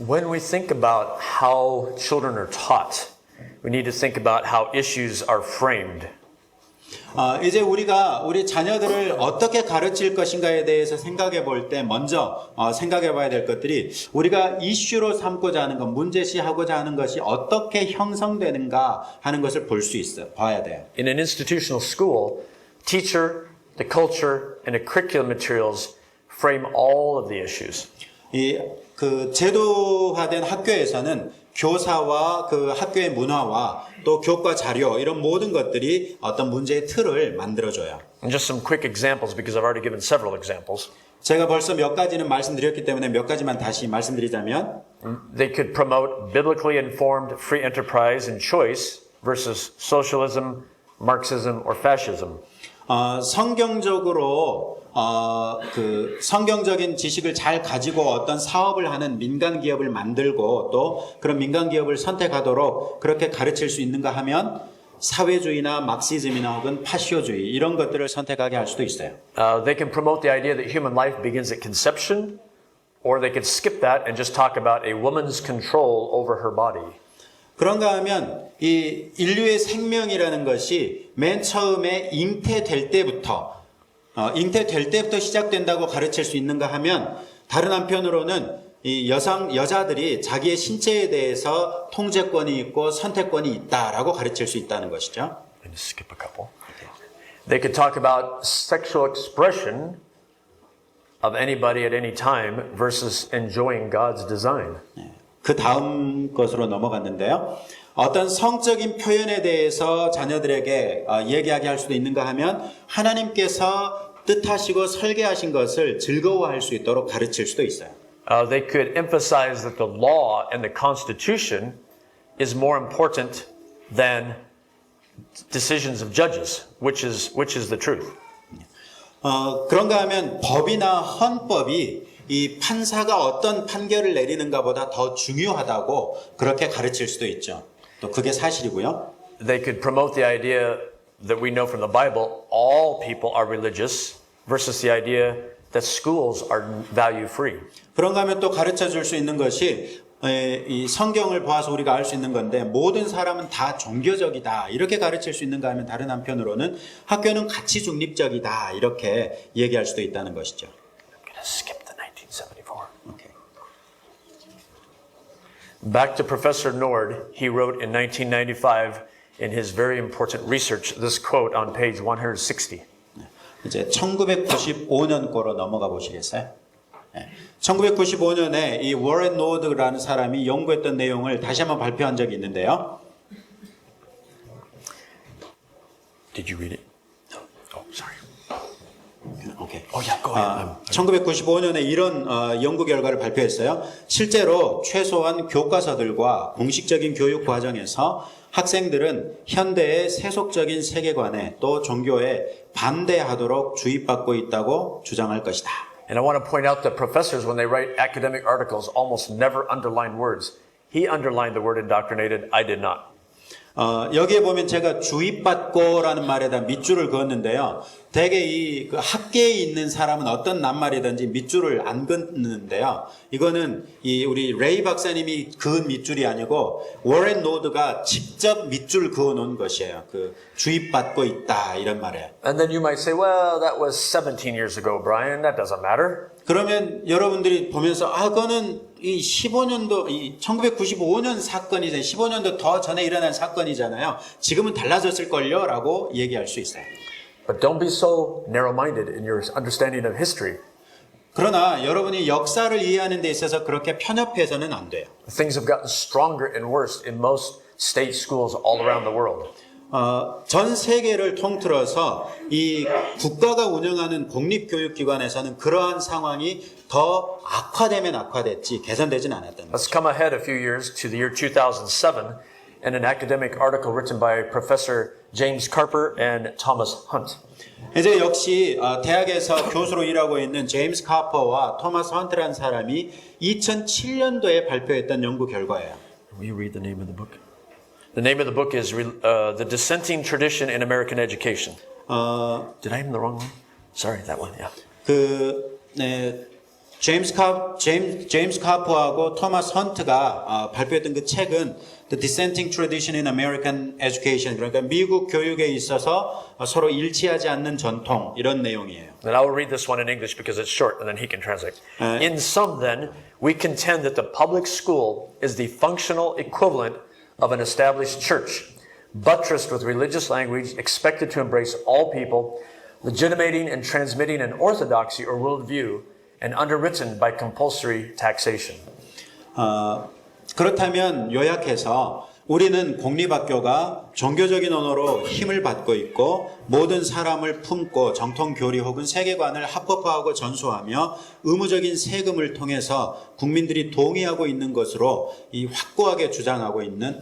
When we think about how children are taught, we need to think about how issues are framed. 이제 우리가 우리 자녀들을 어떻게 가르칠 것인가에 대해서 생각해 볼 때 먼저 생각해 봐야 될 것들이 우리가 이슈로 삼고자 하는 것, 문제시하고자 하는 것이 어떻게 형성되는가 하는 것을 볼 수 있어요. 봐야 돼요. In an institutional school, teacher, the culture, and the curriculum materials frame all of the issues. 그 제도화된 학교에서는 교사와 그 학교의 문화와 또 교과 자료 이런 모든 것들이 어떤 문제의 틀을 만들어줘요. And just some quick examples because I've already given several examples. 제가 벌써 몇 가지는 말씀드렸기 때문에 몇 가지만 다시 말씀드리자면 They could promote biblically informed free enterprise and choice versus socialism, Marxism, or fascism. 성경적으로 그 성경적인 지식을 잘 가지고 어떤 사업을 하는 민간 기업을 만들고 또 그런 민간 기업을 선택하도록 그렇게 가르칠 수 있는가 하면 사회주의나 막시즘이나 혹은 파시오주의 이런 것들을 선택하게 할 수도 있어요. They can promote the idea that human life begins at conception, or they could skip that and just talk about a woman's control over her body. 그런가 하면 이 인류의 생명이라는 것이 맨 처음에 잉태될 때부터 시작된다고 가르칠 수 있는가 하면 다른 한편으로는 이 여자들이 자기의 신체에 대해서 통제권이 있고 선택권이 있다라고 가르칠 수 있다는 것이죠. Let me skip a couple. They could talk about sexual expression of anybody at any time versus enjoying God's design. 그 다음 것으로 넘어갔는데요. 어떤 성적인 표현에 대해서 자녀들에게 얘기하게 할 수도 있는가 하면 하나님께서 뜻하시고 설계하신 것을 즐거워할 수 있도록 가르칠 수도 있어요. They could emphasize that the law and the Constitution is more important than decisions of judges, which is the truth. 그런가 하면 법이나 헌법이 이 판사가 어떤 판결을 내리는가보다 더 중요하다고 그렇게 가르칠 수도 있죠. 또 그게 사실이고요. They could promote the idea that we know from the Bible, all people are religious, versus the idea that schools are value free. 그런가 하면 또 가르쳐 줄 수 있는 것이 이 성경을 보아서 우리가 알 수 있는 건데 모든 사람은 다 종교적이다 이렇게 가르칠 수 있는가 하면 다른 한편으로는 학교는 가치 중립적이다 이렇게 얘기할 수도 있다는 것이죠. I'm going to skip the 1974. Okay. Back to Professor Nord, he wrote in 1995 in his very important research this quote on page 160. 이제 1995년 거로 넘어가 보시겠어요? 1995년에 이 워렌 노드라는 사람이 연구했던 내용을 다시 한번 발표한 적이 있는데요. Did you read it? No. Oh, sorry. 오케이. Oh yeah, go ahead. 1995년에 이런 연구 결과를 발표했어요. 실제로 최소한 교과서들과 공식적인 교육 과정에서 학생들은 현대의 세속적인 세계관에 또 종교에 반대하도록 주입받고 있다고 주장할 것이다. And I want to point out that professors, when they write academic articles, almost never underline words. He underlined the word indoctrinated. I did not. 여기에 보면 제가 주입받고라는 말에다 밑줄을 그었는데요. 대개 이 그 학계에 있는 사람은 어떤 낱말이든지 밑줄을 안 긋는데요. 이거는 이 우리 레이 박사님이 그은 밑줄이 아니고 워렌 노드가 직접 밑줄 그어 놓은 것이에요. 그 주입받고 있다 이런 말이에요. And then you might say, well, that was 17 years ago, Brian. That doesn't matter. 그러면 여러분들이 보면서 그거는 이 15년도 이 1995년 사건이잖아요. 15년도 더 전에 일어난 사건이잖아요. 지금은 달라졌을걸요라고 얘기할 수 있어요. But don't be so narrow-minded in your understanding of history. 그러나 여러분이 역사를 이해하는 데 있어서 그렇게 편협해서는 안 돼요. Things have gotten stronger and worse in most state schools all around the world. 전 세계를 통틀어서 이 국가가 운영하는 공립교육기관에서는 그러한 상황이 더 악화되면 악화됐지 개선되진 않았다는 거죠. Let's come ahead a few years to the year 2007 and an academic article written by Professor James Carper and Thomas Hunt. 이제 역시 대학에서 교수로 일하고 있는 제임스 카퍼와 토마스 헌트라는 사람이 2007년도에 발표했던 연구 결과예요. Will you read the name of the book? The name of the book is The Dissenting Tradition in American Education. Did I have the wrong one? Sorry, that one, yeah. 제임스 카퍼하고 토마스 헌트가 발표했던 그 책은 The Dissenting Tradition in American Education, 그러니까 미국 교육에 있어서 서로 일치하지 않는 전통, 이런 내용이에요. And I will read this one in English because it's short and then he can translate. In sum, then, we contend that the public school is the functional equivalent of an established church, buttressed with religious language, expected to embrace all people, legitimating and transmitting an orthodoxy or worldview, and underwritten by compulsory taxation. 그렇다면 요약해서 우리는 공립학교가 종교적인 언어로 힘을 받고 있고 모든 사람을 품고 정통 교리 혹은 세계관을 합법화하고 전수하며 의무적인 세금을 통해서 국민들이 동의하고 있는 것으로 이 확고하게 주장하고 있는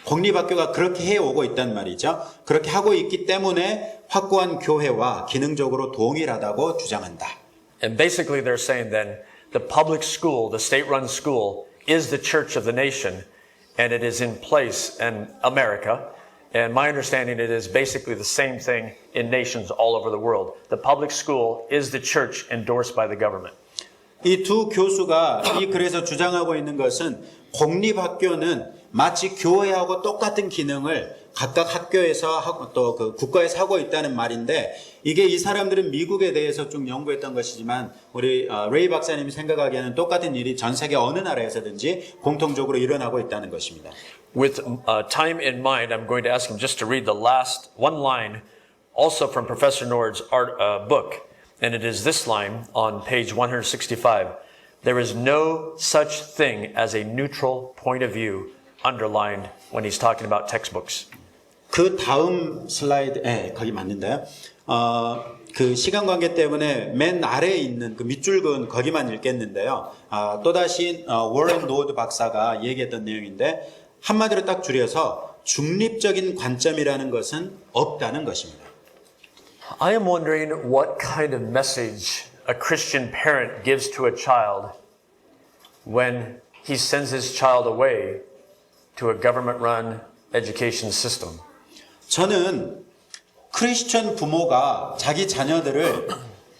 공립학교가 그렇게 해오고 있단 말이죠. 그렇게 하고 있기 때문에 확고한 교회와 기능적으로 동일하다고 주장한다. And basically they're saying then the public school, the state-run school, is the church of the nation, and it is in place in America. And my understanding, it is basically the same thing in nations all over the world. The public school is the church endorsed by the government. 이 두 교수가 이 글에서 주장하고 있는 것은 공립학교는 마치 교회하고 똑같은 기능을 각각 학교에서 하고 또 그 국가에서 하고 있다는 말인데, 이게 이 사람들은 미국에 대해서 좀 연구했던 것이지만 우리 레이 박사님이 생각하기에는 똑같은 일이 전 세계 어느 나라에서든지 공통적으로 일어나고 있다는 것입니다. With time in mind, I'm going to ask him just to read the last one line, also from Professor Nord's book, and it is this line on page 165. There is no such thing as a neutral point of view, underlined when he's talking about textbooks. 그 다음 슬라이드, 거기 맞는데요. 그 시간 관계 때문에 맨 아래에 있는 그 밑줄 그은 거기만 읽겠는데요. 또다시 워런 노드 박사가 얘기했던 내용인데, 한마디로 딱 줄여서 중립적인 관점이라는 것은 없다는 것입니다. I am wondering what kind of message a Christian parent gives to a child when he sends his child away to a government-run education system. 저는 크리스천 부모가 자기 자녀들을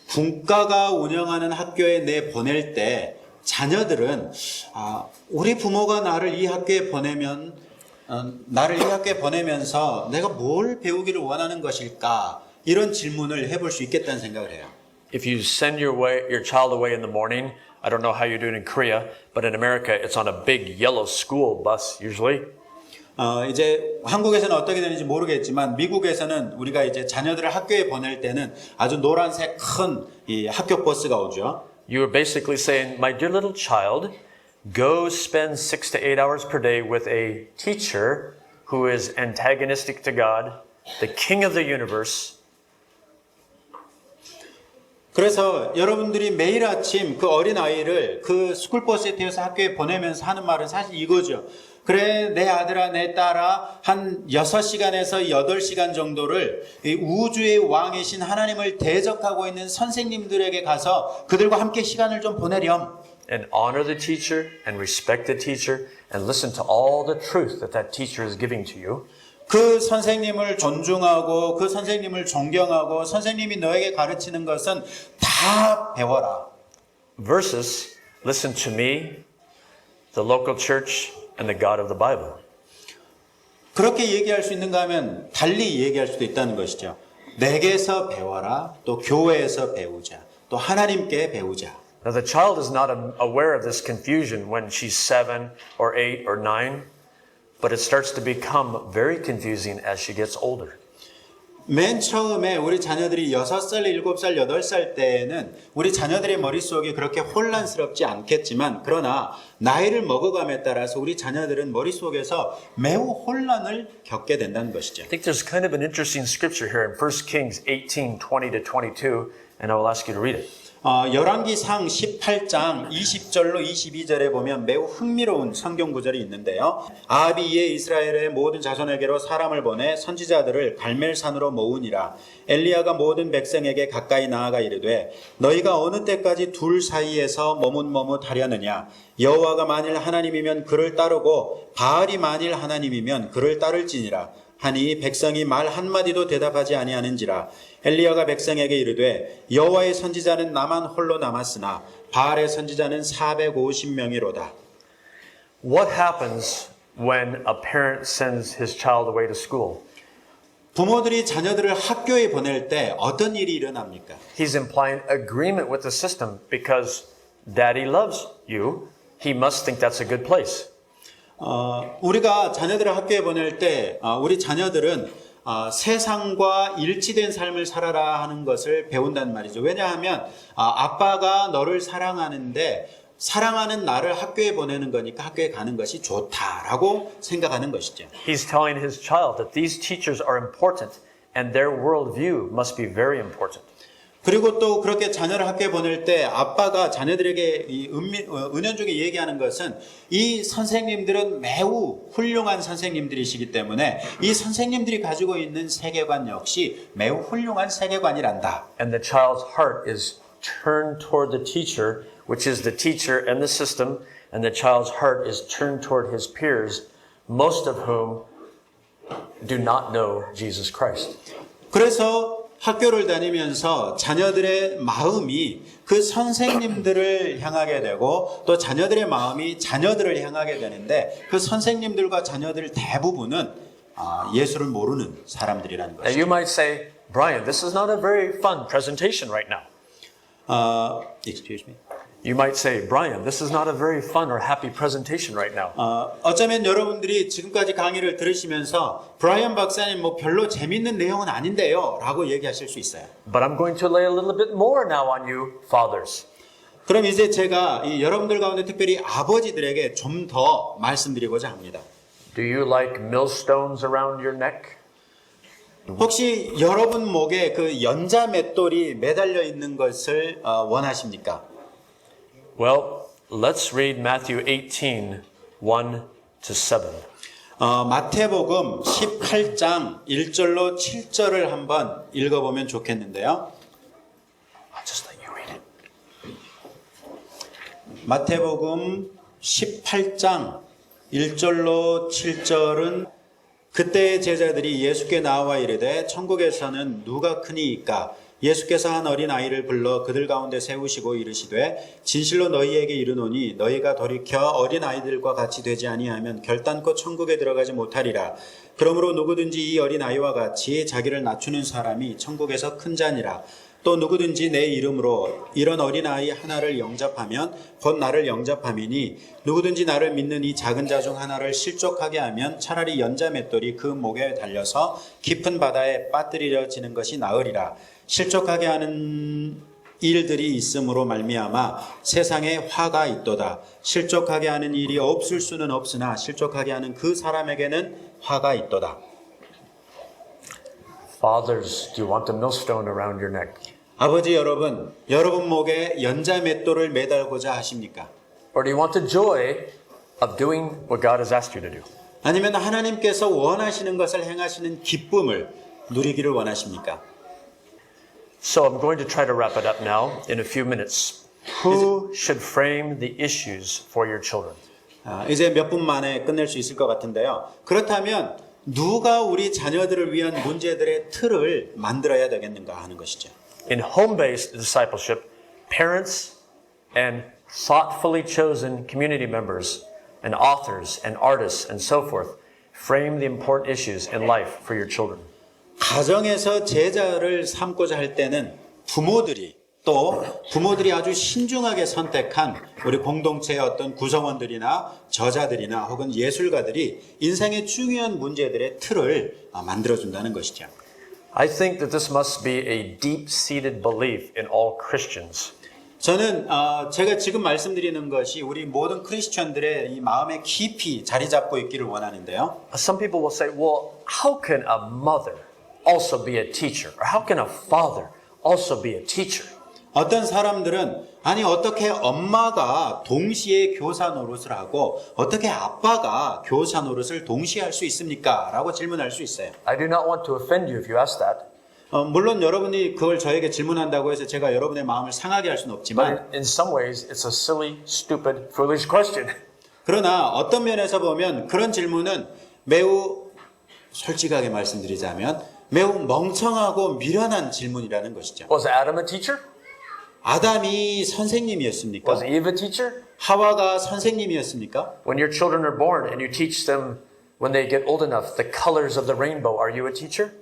국가가 운영하는 학교에 내보낼 때 자녀들은 우리 부모가 나를 이 학교에 보내면서 내가 뭘 배우기를 원하는 것일까? 이런 질문을 해볼 수 있겠다는 생각을 해요. If you send your child away in the morning, I don't know how you do it in Korea, but in America it's on a big yellow school bus usually. 이제 한국에서는 어떻게 되는지 모르겠지만 미국에서는 우리가 이제 자녀들을 학교에 보낼 때는 아주 노란색 큰 이 학교 버스가 오죠. You are basically saying, my dear little child, go spend 6 to 8 hours per day with a teacher who is antagonistic to God, the king of the universe. 그래서 여러분들이 매일 아침 그 어린 아이를 그 스쿨버스에 태워서 학교에 보내면서 하는 말은 사실 이거죠. 그래, 내 아들아, 내 딸아, 한 6시간에서 8시간 정도를 이 우주의 왕이신 하나님을 대적하고 있는 선생님들에게 가서 그들과 함께 시간을 좀 보내렴. And honor the teacher and respect the teacher and listen to all the truth that that teacher is giving to you. 그 선생님을 존중하고 그 선생님을 존경하고 선생님이 너에게 가르치는 것은 다 배워라. Versus, listen to me, the local church, and the God of the Bible. 그렇게 얘기할 수 있는가 하면 달리 얘기할 수도 있다는 것이죠. 내게서 배워라, 또 교회에서 배우자, 또 하나님께 배우자. Now the child is not aware of this confusion when she's 7 or 8 or 9, but it starts to become very confusing as she gets older. 맨 처음에 우리 자녀들이 6살, 7살, 8살 때에는 우리 자녀들의 머릿속이 그렇게 혼란스럽지 않겠지만, 그러나 나이를 먹어감에 따라서 우리 자녀들은 머릿속에서 매우 혼란을 겪게 된다는 것이죠. I think there's kind of an interesting scripture here in 1 Kings 18, 20 to 22, and I will ask you to read it. 열왕기상 18장 20절로 22절에 보면 매우 흥미로운 성경 구절이 있는데요. 아합이 이에 이스라엘의 모든 자손에게로 사람을 보내 선지자들을 갈멜산으로 모으니라. 엘리야가 모든 백성에게 가까이 나아가 이르되 너희가 어느 때까지 둘 사이에서 머뭇머뭇하려느냐. 여호와가 만일 하나님이면 그를 따르고 바알이 만일 하나님이면 그를 따를지니라. 하니 백성이 말 한마디도 대답하지 아니하는지라. 엘리야가 백성에게 이르되 여호와의 선지자는 나만 홀로 남았으나 바알의 선지자는 450명이로다. What happens when a parent sends his child away to school? 부모들이 자녀들을 학교에 보낼 때 어떤 일이 일어납니까? He's implying agreement with the system because daddy loves you. He must think that's a good place. 우리가 자녀들을 학교에 보낼 때 우리 자녀들은 세상과 일치된 삶을 살아라 하는 것을 배운단 말이죠. 왜냐하면 아빠가 너를 사랑하는데 사랑하는 나를 학교에 보내는 거니까 학교에 가는 것이 좋다라고 생각하는 것이죠. He's telling his child that these teachers are important and their worldview must be very important. 그리고 또 그렇게 자녀를 학교에 보낼 때 아빠가 자녀들에게 이 은연중에 얘기하는 것은 이 선생님들은 매우 훌륭한 선생님들이시기 때문에 이 선생님들이 가지고 있는 세계관 역시 매우 훌륭한 세계관이란다. And the child's heart is turned toward the teacher, which is the teacher and the system, and the child's heart is turned toward his peers, most of whom do not know Jesus Christ. 그래서 학교를 다니면서 자녀들의 마음이 그 선생님들을 향하게 되고 또 자녀들의 마음이 자녀들을 향하게 되는데 그 선생님들과 자녀들 대부분은 예수를 모르는 사람들이라는 Now 것이죠. you might say, Brian, this is not a very fun presentation right now. Excuse me. You might say, Brian, this is not a very fun or happy presentation right now. 어쩌면 여러분들이 지금까지 강의를 들으시면서 브라이언 박사님 뭐 별로 재밌는 내용은 아닌데요 라고 얘기하실 수 있어요. But I'm going to lay a little bit more now on you, fathers. 그럼 이제 제가 이 여러분들 가운데 특별히 아버지들에게 좀 더 말씀드리고자 합니다. Do you like millstones around your neck? 혹시 여러분 목에 그 연자 맷돌이 매달려 있는 것을 원하십니까? Well, let's read Matthew 18, 1 to 7. 마태복음 18장 1절로 7절을 한번 읽어보면 좋겠는데요. I'll just let you read it. 마태복음 18장 1절로 7절은 그때의 제자들이 예수께 나와 이르되 천국에서는 누가 크니이까 예수께서 한 어린 아이를 불러 그들 가운데 세우시고 이르시되 진실로 너희에게 이르노니 너희가 돌이켜 어린 아이들과 같이 되지 아니하면 결단코 천국에 들어가지 못하리라. 그러므로 누구든지 이 어린 아이와 같이 자기를 낮추는 사람이 천국에서 큰 자니라. 또 누구든지 내 이름으로 이런 어린 아이 하나를 영접하면 곧 나를 영접함이니 누구든지 나를 믿는 이 작은 자 중 하나를 실족하게 하면 차라리 연자 맷돌이 그 목에 달려서 깊은 바다에 빠뜨려지는 것이 나으리라. 실족하게 하는 일들이 있음으로 말미암아 세상에 화가 있도다. 실족하게 하는 일이 없을 수는 없으나 실족하게 하는 그 사람에게는 화가 있도다. Fathers, do you want the millstone around your neck? 아버지 여러분, 여러분 목에 연자 맷돌을 매달고자 하십니까? Or do you want the joy of doing what God has asked you to do? 아니면 하나님께서 원하시는 것을 행하시는 기쁨을 누리기를 원하십니까? So I'm going to try to wrap it up now in a few minutes. Who should frame the issues for your children? 이제 몇 분 만에 끝낼 수 있을 것 같은데요. 그렇다면 누가 우리 자녀들을 위한 문제들의 틀을 만들어야 되겠는가 하는 것이죠. In home-based discipleship, parents and thoughtfully chosen community members and authors and artists and so forth frame the important issues in life for your children. 가정에서 제자를 삼고자 할 때는 부모들이 아주 신중하게 선택한 우리 공동체의 어떤 구성원들이나 저자들이나 혹은 예술가들이 인생의 중요한 문제들의 틀을 만들어준다는 것이죠. I think that this must be a deep-seated belief in all Christians. 저는 제가 지금 말씀드리는 것이 우리 모든 크리스천들의 이 마음에 깊이 자리 잡고 있기를 원하는데요. Some people will say, well, how can a mother also be a teacher? Or how can a father also be a teacher? 어떤 사람들은 아니 어떻게 엄마가 동시에 교사 노릇을 하고 어떻게 아빠가 교사 노릇을 동시에 할 수 있습니까? 라고 질문할 수 있어요. I do not want to offend you if you ask that. 물론 여러분이 그걸 저에게 질문한다고 해서 제가 여러분의 마음을 상하게 할 수는 없지만 But in some ways, it's a silly, stupid, foolish question. 그러나 어떤 면에서 보면 그런 질문은 매우 솔직하게 말씀드리자면 매우 멍청하고 미련한 질문이라는 것이죠. Was Adam a teacher? 아담이 선생님이었습니까? Was Eve a teacher? 하와가 선생님이었습니까? When your children are born and you teach them when they get old enough the colors of the rainbow, are you a teacher?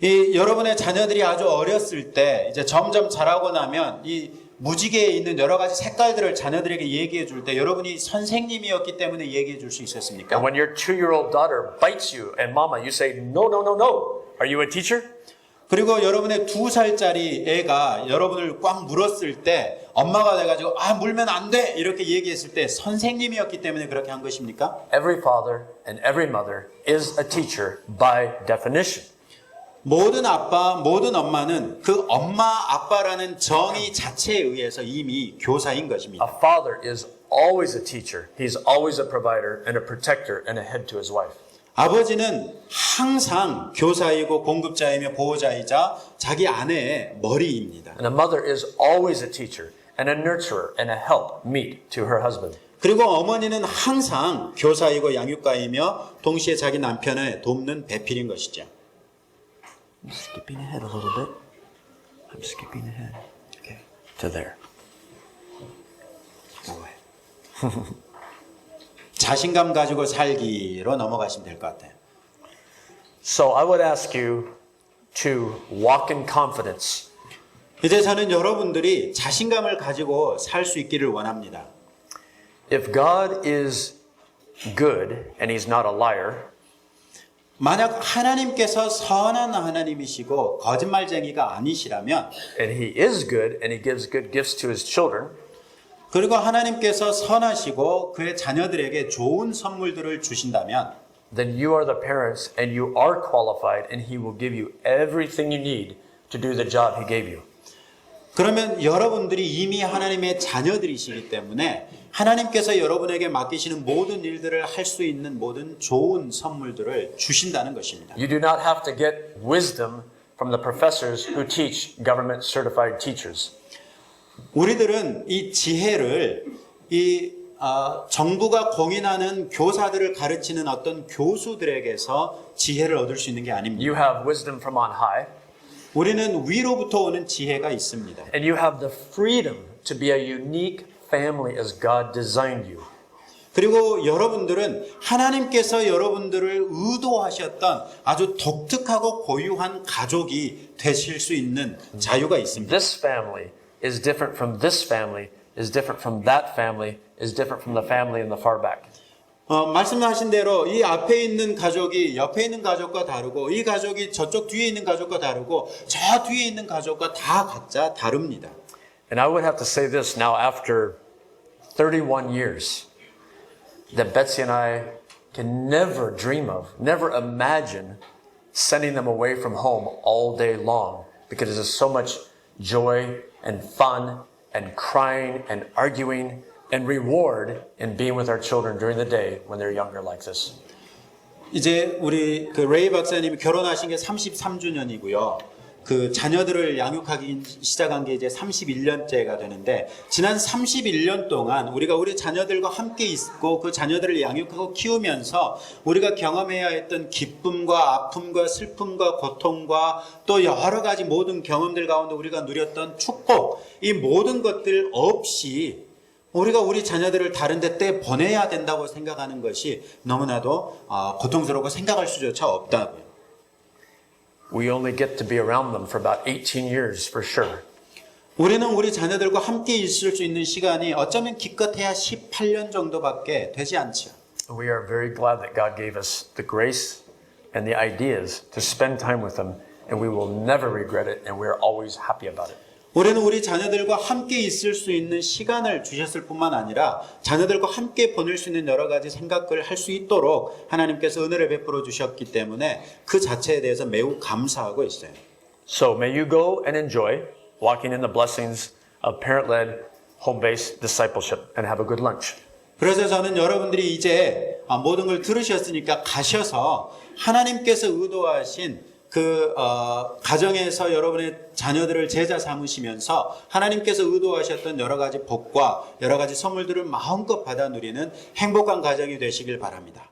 이 여러분의 자녀들이 아주 어렸을 때 이제 점점 자라고 나면 이 무지개에 있는 여러 가지 색깔들을 자녀들에게 얘기해 줄 때 여러분이 선생님이었기 때문에 얘기해 줄 수 있었습니까? And when your 2-year-old daughter bites you and mama, you say, no, no, no, no. Are you a teacher? 그리고 여러분의 2살짜리 애가 여러분을 꽉 물었을 때 엄마가 돼가지고 아 물면 안 돼 이렇게 얘기했을 때 선생님이었기 때문에 그렇게 한 것입니까? Every father and every mother is a teacher by definition. 모든 아빠, 모든 엄마는 그 엄마, 아빠라는 정의 자체에 의해서 이미 교사인 것입니다. A father is always a teacher. He's always a provider and a protector and a head to his wife. 아버지는 항상 교사이고 공급자이며 보호자이자 자기 아내의 머리입니다. And a mother is always a teacher and a nurturer and a help meet to her husband. 그리고 어머니는 항상 교사이고 양육가이며 동시에 자기 남편을 돕는 배필인 것이죠. I'm skipping ahead a little bit. I'm skipping ahead. Okay. To there. 자신감 가지고 살기로 넘어가시면 될 것 같아요. So I would ask you to walk in confidence. 이제 저는 여러분들이 자신감을 가지고 살 수 있기를 원합니다. If God is good and he's not a liar, 만약 하나님께서 선한 하나님이시고 거짓말쟁이가 아니시라면 and he is good and he gives good gifts to his children, 그리고 하나님께서 선하시고 그의 자녀들에게 좋은 선물들을 주신다면 then you are the parents and you are qualified and he will give you everything you need to do the job he gave you. 그러면 여러분들이 이미 하나님의 자녀들이시기 때문에 하나님께서 여러분에게 맡기시는 모든 일들을 할 수 있는 모든 좋은 선물들을 주신다는 것입니다. You do not have to get wisdom from the professors who teach government certified teachers. 우리들은 이 지혜를 정부가 공인하는 교사들을 가르치는 어떤 교수들에게서 지혜를 얻을 수 있는 게 아닙니다. You have wisdom from on high, 우리는 위로부터 오는 지혜가 있습니다. and you have the freedom to be a unique family as God designed you. 그리고 여러분들은 하나님께서 여러분들을 의도하셨던 아주 독특하고 고유한 가족이 되실 수 있는 자유가 있습니다. This family is different from this family, is different from that family, is different from the family in the far back. 말씀하신 대로 이 앞에 있는 가족이 옆에 있는 가족과 다르고 이 가족이 저쪽 뒤에 있는 가족과 다르고 저 뒤에 있는 가족과 다 각자 다릅니다. And I would have to say this now after 31 years, that Betsy and I can never dream of, never imagine sending them away from home all day long because there's so much joy and fun and crying and arguing and reward in being with our children during the day when they're younger like this. 이제 우리 그 레이 박사님이 결혼하신 게 33주년이고요. 그 자녀들을 양육하기 시작한 게 이제 31년째가 되는데 지난 31년 동안 우리가 우리 자녀들과 함께 있고 그 자녀들을 양육하고 키우면서 우리가 경험해야 했던 기쁨과 아픔과 슬픔과 고통과 또 여러 가지 모든 경험들 가운데 우리가 누렸던 축복 이 모든 것들 없이 우리가 우리 자녀들을 다른 데 때 보내야 된다고 생각하는 것이 너무나도 고통스럽고 생각할 수조차 없다고요. We only get to be around them for about 18 years for sure. 우리는 우리 자녀들과 함께 있을 수 있는 시간이 어쩌면 기껏해야 18년 정도밖에 되지 않죠. We are very glad that God gave us the grace and the ideas to spend time with them, and we will never regret it, and we are always happy about it. 우리는 우리 자녀들과 함께 있을 수 있는 시간을 주셨을 뿐만 아니라 자녀들과 함께 보낼 수 있는 여러 가지 생각을 할 수 있도록 하나님께서 은혜를 베풀어 주셨기 때문에 그 자체에 대해서 매우 감사하고 있어요. So may you go and enjoy walking in the blessings of parent-led, home-based discipleship and have a good lunch. 그래서 저는 여러분들이 이제 모든 걸 들으셨으니까 가셔서 하나님께서 의도하신 그 가정에서 여러분의 자녀들을 제자 삼으시면서 하나님께서 의도하셨던 여러 가지 복과 여러 가지 선물들을 마음껏 받아 누리는 행복한 가정이 되시길 바랍니다.